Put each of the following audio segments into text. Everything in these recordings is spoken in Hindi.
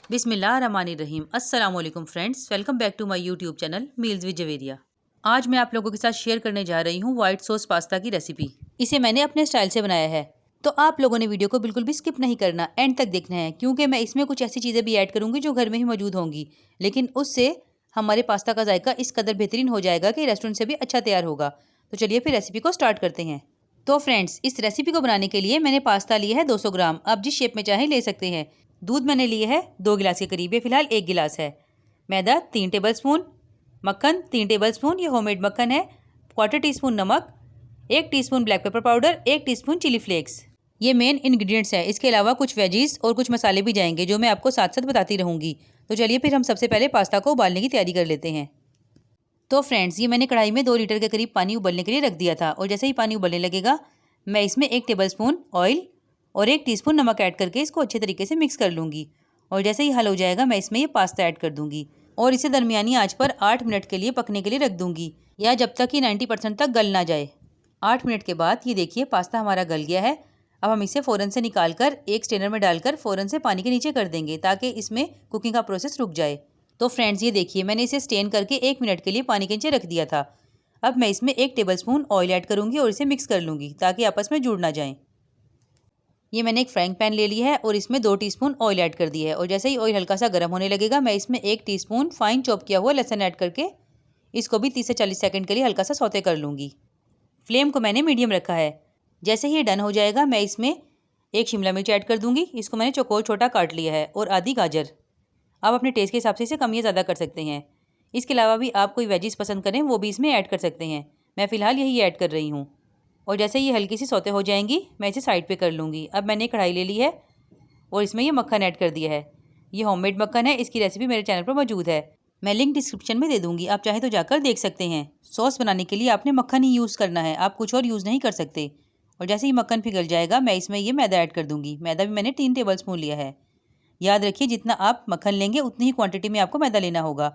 बिस्मिल्लाहिर्रहमानिर्रहीम। अस्सलाम वालेकुम friends, welcome back to my YouTube channel meals with Javeria. आज मैं आप लोगों के साथ शेयर करने जा रही हूँ वाइट सॉस पास्ता की रेसिपी। इसे मैंने अपने स्टाइल से बनाया है, तो आप लोगों ने वीडियो को बिल्कुल भी स्किप नहीं करना, एंड तक देखना है, क्योंकि मैं इसमें कुछ ऐसी चीज़ें भी ऐड करूँगी जो घर में ही मौजूद होंगी, लेकिन उससे हमारे पास्ता का जायका इस कदर बेहतरीन हो जाएगा कि रेस्टोरेंट से भी अच्छा तैयार होगा। तो चलिए फिर रेसिपी को स्टार्ट करते हैं। तो फ्रेंड्स, इस रेसिपी को बनाने के लिए मैंने पास्ता लिया है 200 ग्राम। आप जिस शेप में चाहें ले सकते हैं। दूध मैंने लिए है 2 गिलास के करीब, ये फिलहाल 1 गिलास है। मैदा 3 टेबलस्पून, मक्खन 3 टेबलस्पून, ये होममेड मक्खन है। 1/4 टीस्पून नमक, 1 teaspoon black pepper powder, 1 teaspoon chilli flakes. ये मेन इंग्रेडिएंट्स हैं। इसके अलावा कुछ वेजीज और कुछ मसाले भी जाएंगे जो मैं आपको साथ साथ बताती रहूँगी। तो चलिए फिर हम सबसे पहले पास्ता को उबालने की तैयारी कर लेते हैं। तो फ्रेंड्स, ये मैंने कढ़ाई में 2 लीटर के करीब पानी उबलने के लिए रख दिया था, और जैसे ही पानी उबलने लगेगा मैं इसमें 1 टेबलस्पून ऑयल और 1 टीस्पून नमक ऐड करके इसको अच्छे तरीके से मिक्स कर लूँगी। और जैसे ही हल हो जाएगा मैं इसमें ये पास्ता ऐड कर दूँगी और इसे दरमियानी आंच पर 8 मिनट के लिए पकने के लिए रख दूँगी, या जब तक कि 90% तक गल ना जाए। 8 मिनट के बाद ये देखिए पास्ता हमारा गल गया है। अब हम इसे फ़ौरन से निकाल कर एक स्ट्रेनर में डालकर फ़ौरन से पानी के नीचे कर देंगे, ताकि इसमें कुकिंग का प्रोसेस रुक जाए। तो फ्रेंड्स, ये देखिए मैंने इसे स्टेन करके 1 मिनट के लिए पानी के नीचे रख दिया था। अब मैं इसमें 1 टेबलस्पून ऑयल ऐड करूँगी और इसे मिक्स कर लूँगी ताकि आपस में जुड़ ना जाएं। ये मैंने एक फ्राइंग पैन ले लिया है और इसमें 2 टीस्पून ऑयल ऐड कर दिया है, और जैसे ही ऑयल हल्का सा गर्म होने लगेगा मैं इसमें 1 टीस्पून फाइन चॉप किया हुआ लहसुन ऐड करके इसको भी 30 से 40 सेकंड के लिए हल्का सा सौते कर लूँगी। फ्लेम को मैंने मीडियम रखा है। जैसे ही ये डन हो जाएगा मैं इसमें 1 शिमला मिर्च ऐड कर दूँगी। इसको मैंने चौकोर छोटा काट लिया है, और आधी गाजर। आप अपने टेस्ट के हिसाब से इसे कम या ज़्यादा कर सकते हैं। इसके अलावा भी आप कोई वेजिस पसंद करें वो भी इसमें ऐड कर सकते हैं। मैं फ़िलहाल यही ऐड कर रही हूँ। और जैसे ये हल्की सी सौते हो जाएंगी मैं इसे साइड पे कर लूँगी। अब मैंने कढ़ाई ले ली है और इसमें ये मक्खन ऐड कर दिया है। ये होममेड मक्खन है, इसकी रेसिपी मेरे चैनल पर मौजूद है, मैं लिंक डिस्क्रिप्शन में दे दूँगी, आप चाहे तो जाकर देख सकते हैं। सॉस बनाने के लिए आपने मक्खन ही यूज़ करना है, आप कुछ और यूज़ नहीं कर सकते। और जैसे ही मक्खन पिघल जाएगा मैं इसमें ये मैदा ऐड कर दूँगी। मैदा भी मैंने 3 टेबलस्पून लिया है। याद रखिए जितना आप मक्खन लेंगे उतनी ही क्वांटिटी में आपको मैदा लेना होगा।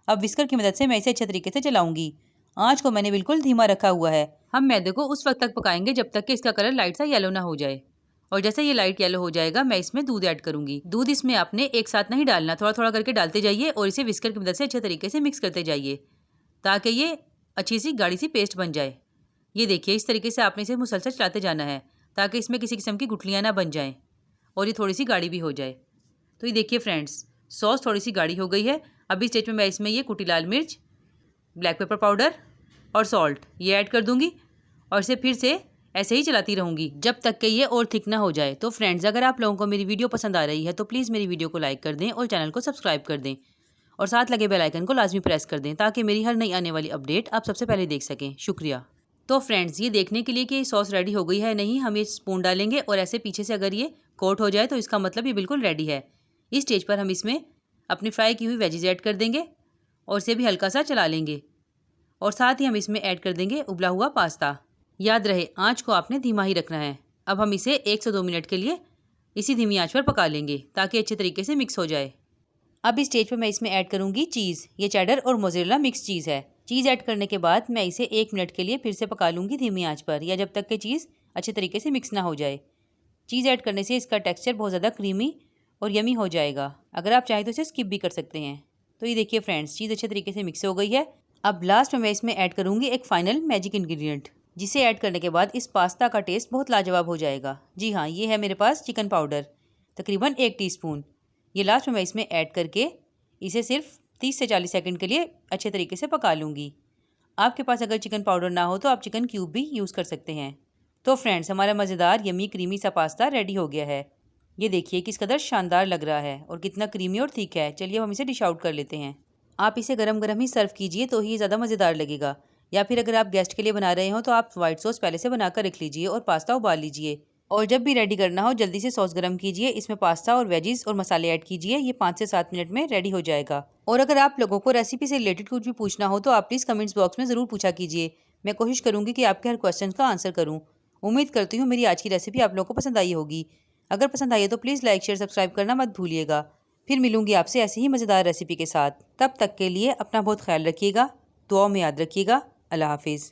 अब विस्कर की मदद से मैं इसे अच्छे तरीके से चलाऊंगी। आंच को मैंने बिल्कुल धीमा रखा हुआ है। हम मैदे को उस वक्त तक पकाएंगे जब तक कि इसका कलर लाइट सा येलो ना हो जाए। और जैसे ये लाइट येलो हो जाएगा मैं इसमें दूध ऐड करूंगी। दूध इसमें आपने एक साथ नहीं डालना, थोड़ा थोड़ा करके डालते जाइए और इसे विस्कर की मदद से अच्छे तरीके से मिक्स करते जाइए, ताकि ये अच्छी सी गाढ़ी सी पेस्ट बन जाए। ये देखिए इस तरीके से आपने इसे मुसलसल चलाते जाना है, ताकि इसमें किसी किस्म की गुठलियाँ ना बन जाएँ और ये थोड़ी सी गाढ़ी भी हो जाए। तो ये देखिए फ्रेंड्स, सॉस थोड़ी सी गाढ़ी हो गई है। अभी स्टेज में मैं इसमें ये कुटी लाल मिर्च, ब्लैक पेपर पाउडर और सॉल्ट ये ऐड कर दूंगी, और इसे फिर से ऐसे ही चलाती रहूँगी जब तक कि ये और थिक ना हो जाए। तो फ्रेंड्स, अगर आप लोगों को मेरी वीडियो पसंद आ रही है तो प्लीज़ मेरी वीडियो को लाइक कर दें और चैनल को सब्सक्राइब कर दें, और साथ लगे बेल आइकन को लाजमी प्रेस कर दें, ताकि मेरी हर नई आने वाली अपडेट आप सबसे पहले देख सकें। शुक्रिया। तो फ्रेंड्स, ये देखने के लिए कि सॉस रेडी हो गई है नहीं, हम ये स्पून डालेंगे और ऐसे पीछे से अगर ये कोट हो जाए तो इसका मतलब ये बिल्कुल रेडी है। इस स्टेज पर हम इसमें अपनी फ्राई की हुई वेजीज ऐड कर देंगे और इसे भी हल्का सा चला लेंगे, और साथ ही हम इसमें ऐड कर देंगे उबला हुआ पास्ता। याद रहे आंच को आपने धीमा ही रखना है। अब हम इसे 1 से 2 मिनट के लिए इसी धीमी आंच पर पका लेंगे ताकि अच्छे तरीके से मिक्स हो जाए। अब इस स्टेज पर मैं इसमें ऐड करूँगी चीज़। ये चेडर और मोज़रेला मिक्स चीज़ है। चीज़ ऐड करने के बाद मैं इसे 1 मिनट के लिए फिर से पका लूँगी धीमी आंच पर, या जब तक कि चीज़ अच्छे तरीके से मिक्स ना हो जाए। चीज़ ऐड करने से इसका टेक्सचर बहुत ज़्यादा क्रीमी और यमी हो जाएगा। अगर आप चाहें तो इसे स्किप भी कर सकते हैं। तो ये देखिए फ्रेंड्स, चीज़ अच्छे तरीके से मिक्स हो गई है। अब लास्ट में मैं इसमें ऐड करूँगी एक फाइनल मैजिक इंग्रेडिएंट, जिसे ऐड करने के बाद इस पास्ता का टेस्ट बहुत लाजवाब हो जाएगा। जी हाँ, ये है मेरे पास चिकन पाउडर, तकरीबन 1 टीस्पून। ये लास्ट में मैं इसमें ऐड करके इसे सिर्फ 30 से 40 सेकंड के लिए अच्छे तरीके से पका लूँगी। आपके पास अगर चिकन पाउडर ना हो तो आप चिकन क्यूब भी यूज़ कर सकते हैं। तो फ्रेंड्स, हमारा मज़ेदार यमी क्रीमी सा पास्ता रेडी हो गया है। ये देखिए किस कदर शानदार लग रहा है और कितना क्रीमी और थिक है। चलिए अब हम इसे डिश आउट कर लेते हैं। आप इसे गरम गरम ही सर्व कीजिए तो ही ज़्यादा मज़ेदार लगेगा, या फिर अगर आप गेस्ट के लिए बना रहे हो तो आप वाइट सॉस पहले से बनाकर रख लीजिए और पास्ता उबाल लीजिए, और जब भी रेडी करना हो जल्दी से सॉस गरम कीजिए, इसमें पास्ता और वेजीज और मसाले ऐड कीजिए। ये 5 से 7 मिनट में रेडी हो जाएगा। और अगर आप लोगों को रेसिपी से रिलेटेड कुछ भी पूछना हो तो आप प्लीज़ कमेंट्स बॉक्स में ज़रूर पूछा कीजिए। मैं कोशिश करूँगी कि आपके हर क्वेश्चन का आंसर करूँ। उम्मीद करती हूँ मेरी आज की रेसिपी आप लोगों को पसंद आई होगी। अगर पसंद आई है तो प्लीज़ लाइक शेयर सब्सक्राइब करना मत भूलिएगा। फिर मिलूंगी आपसे ऐसी ही मज़ेदार रेसिपी के साथ। तब तक के लिए अपना बहुत ख्याल रखिएगा, दुआओं में याद रखिएगा। अल्लाह हाफिज़।